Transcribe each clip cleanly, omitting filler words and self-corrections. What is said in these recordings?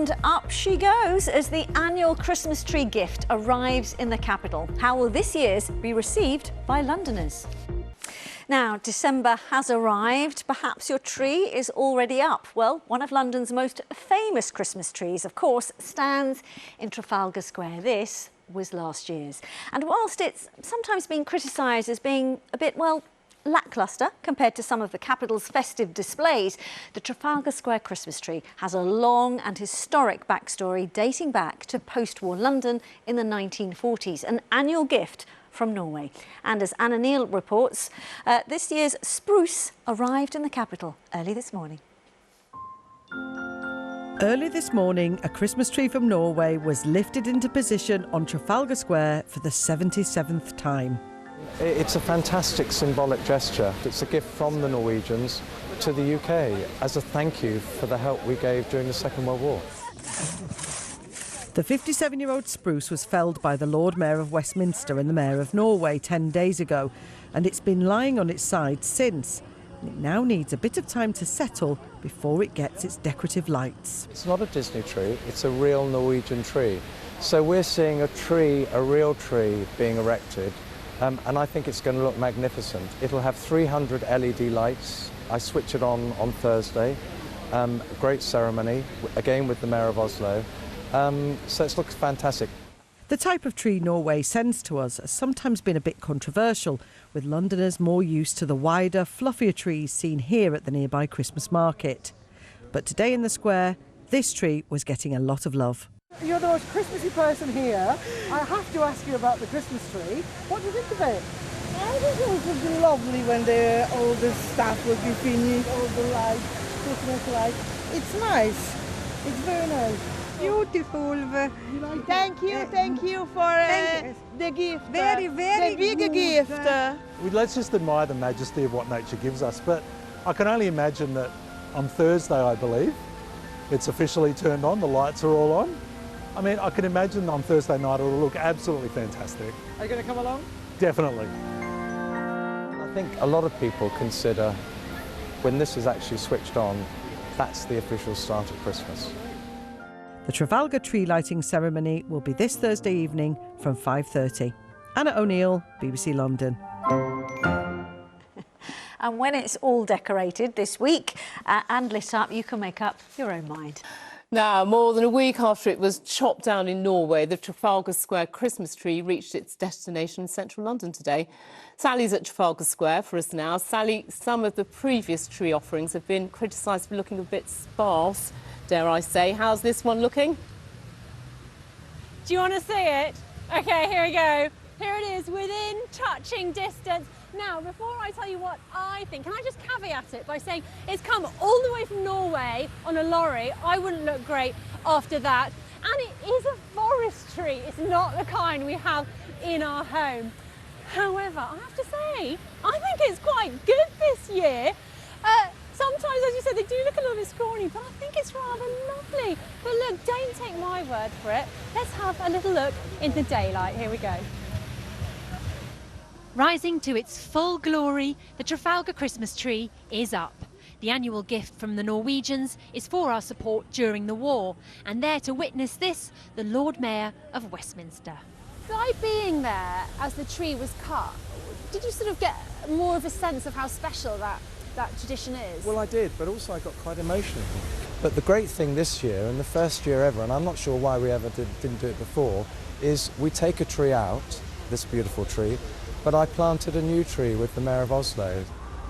And up she goes as the annual Christmas tree gift arrives in the capital. How will this year's be received by Londoners? Now, December has arrived. Perhaps your tree is already up. Well, one of London's most famous Christmas trees, of course, stands in Trafalgar Square. This was last year's. And whilst it's sometimes been criticised as being a bit, well, lacklustre compared to some of the capital's festive displays, the Trafalgar Square Christmas tree has a long and historic backstory dating back to post-war London in the 1940s, an annual gift from Norway. And as Anna Neal reports, this year's spruce arrived in the capital early this morning. Early this morning, a Christmas tree from Norway was lifted into position on Trafalgar Square for the 77th time. It's a fantastic symbolic gesture. It's a gift from the Norwegians to the UK as a thank you for the help we gave during the Second World War. The 57-year-old spruce was felled by the Lord Mayor of Westminster and the Mayor of Norway 10 days ago, and it's been lying on its side since. It now needs a bit of time to settle before it gets its decorative lights. It's not a Disney tree, it's a real Norwegian tree. So we're seeing a tree, a real tree, being erected, and I think it's going to look magnificent. It'll have 300 LED lights. I switch it on Thursday. Great ceremony, again with the Mayor of Oslo. So it looks fantastic. The type of tree Norway sends to us has sometimes been a bit controversial, with Londoners more used to the wider, fluffier trees seen here at the nearby Christmas market. But today in the square, this tree was getting a lot of love. You're the most Christmassy person here. I have to ask you about the Christmas tree. What do you think of it? I think it would be lovely when all the stuff would be finished, all the lights, Christmas lights. It's nice. It's very nice. Beautiful. Thank you for the gift. Very the big good. gift. Let's just admire the majesty of what nature gives us. But I can only imagine that on Thursday, I believe, it's officially turned on, the lights are all on. I mean, I can imagine on Thursday night it'll look absolutely fantastic. Are you going to come along? Definitely. I think a lot of people consider when this is actually switched on, that's the official start of Christmas. The Trafalgar tree lighting ceremony will be this Thursday evening from 5:30. Anna O'Neill, BBC London. And when it's all decorated this week and lit up, you can make up your own mind. Now, more than a week after it was chopped down in Norway, the Trafalgar Square Christmas tree reached its destination in central London today. Sally's at Trafalgar Square for us now. Sally, some of the previous tree offerings have been criticised for looking a bit sparse, dare I say. How's this one looking? Do you want to see it? OK, here we go. Here it is, within touching distance. Now, before I tell you what I think, can I just caveat it by saying it's come all the way from Norway on a lorry. I wouldn't look great after that. And it is a forest tree. It's not the kind we have in our home. However, I have to say, I think it's quite good this year. Sometimes, as you said, they do look a little bit scrawny, but I think it's rather lovely. But look, don't take my word for it. Let's have a little look in the daylight. Here we go. Rising to its full glory, the Trafalgar Christmas tree is up. The annual gift from the Norwegians is for our support during the war. And there to witness this, the Lord Mayor of Westminster. By being there as the tree was cut, did you sort of get more of a sense of how special that tradition is? Well, I did, but also I got quite emotional. But the great thing this year, and the first year ever, and I'm not sure why we ever didn't do it before, is we take a tree out, this beautiful tree, but I planted a new tree with the Mayor of Oslo.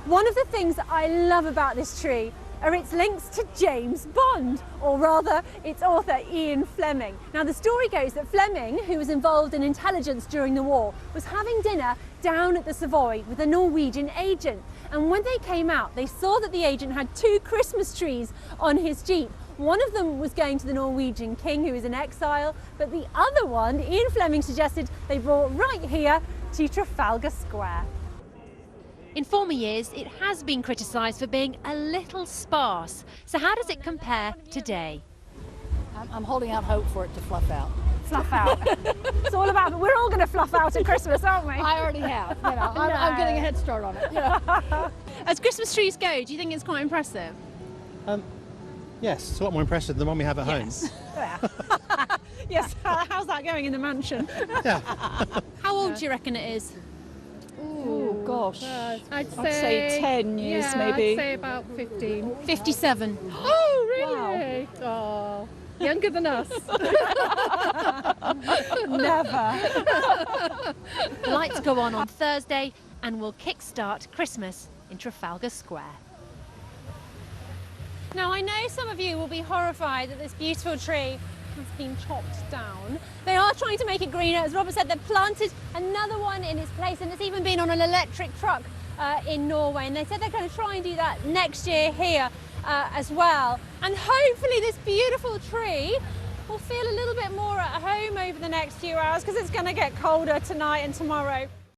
One of the things that I love about this tree are its links to James Bond, or rather its author Ian Fleming. Now the story goes that Fleming, who was involved in intelligence during the war, was having dinner down at the Savoy with a Norwegian agent. And when they came out, they saw that the agent had 2 Christmas trees on his Jeep. One of them was going to the Norwegian king, who was in exile, but the other one, Ian Fleming suggested they brought right here to Trafalgar Square. In former years, it has been criticised for being a little sparse. So how does it compare today? I'm holding out hope for it to fluff out. Fluff out. It's all about, we're all going to fluff out at Christmas, aren't we? I already have. You know, I'm getting a head start on it. You know. As Christmas trees go, do you think it's quite impressive? Yes, it's a lot more impressive than the one we have at home. Yes, how's that going in the mansion? Yeah. How old do you reckon it is? Oh gosh. I'd say 10 years maybe. I'd say about 15. 57. Oh, really? Oh, younger than us. Never. The lights go on Thursday and will kick-start Christmas in Trafalgar Square. Now, I know some of you will be horrified that this beautiful tree has been chopped down. They are trying to make it greener. As Robert said, they've planted another one in its place, and it's even been on an electric truck in Norway. And they said they're going to try and do that next year here as well. And hopefully this beautiful tree will feel a little bit more at home over the next few hours, because it's going to get colder tonight and tomorrow.